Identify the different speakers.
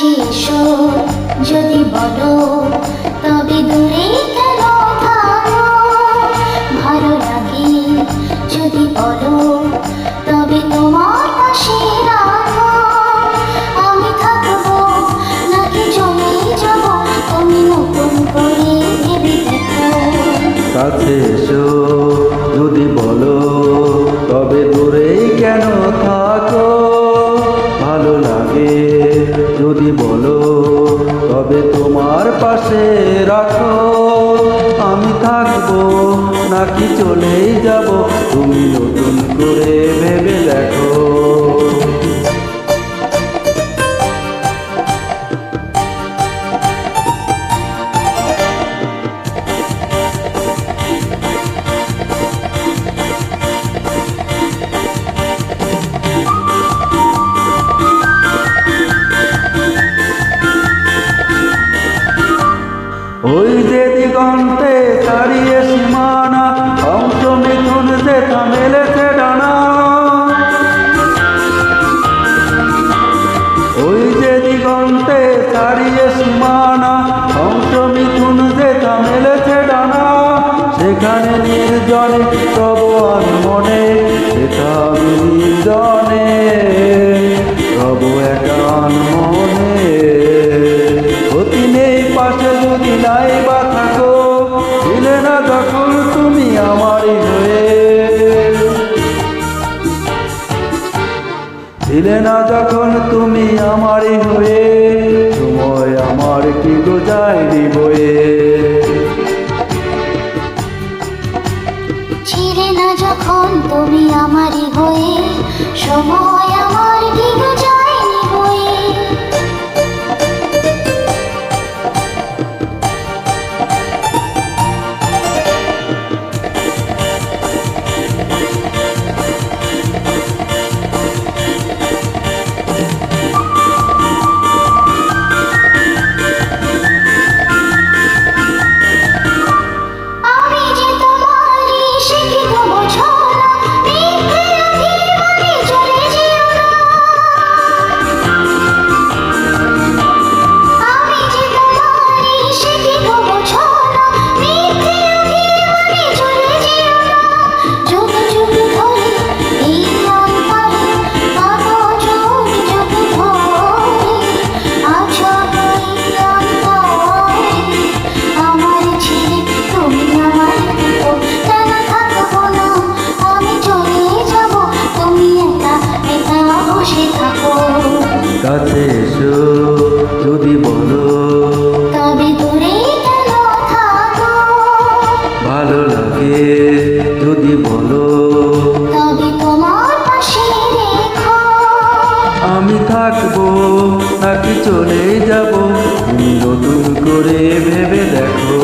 Speaker 1: কাছে এসো যদি বলো, তবে দূরে কেন থাকো? ভালো লাগে যদি বলো, তবে তোমার পাশে রাখো। আমি থাকবো নাকি চলে যাব, তুমি নতুন করে ভেবে দেখো।
Speaker 2: কাছে এসো যদি বলো, তবে দূরেই কেন থাকো? ভালো লাগে যদি বলো, তবে তোমার পাশে রাখো। আমি থাকবো নাকি চলেই যাব, তুমি নতুন করে ভেবে দেখো। ওই যে দিগন্তে দাঁড়িয়ে সীমানা, অংশ মিথুন যেথা মেলেছে ডানা। ওই যে দিগন্তে দাঁড়িয়ে সীমানা, অংশ মিথুন যেথা মেলেছে ডানা। সেখানে নির্জনে তব মনে, সেটা আমি নির্জনে তব একান মনে। অতি নেই পাশে যদি নাই বা থাকো, ছিলে না যখন তুমি আমারই হয়ে। ছিলে না যখন তুমি আমারই হয়ে, সময় আমার কি গো যায়নি বয়ে।
Speaker 1: ছিলে না যখন তুমি আমারই হয়ে, সময় আমার কি গো যায়নি বয়ে।
Speaker 2: কাছে এসো যদি বলো,
Speaker 1: তবে দূরে কেন থাকো?
Speaker 2: ভালো লাগে যদি বলো,
Speaker 1: তবে তোমার পাশে রেখো।
Speaker 2: আমি থাকবো নাকি চলে যাব, তুমি নতুন করে ভেবে দেখো।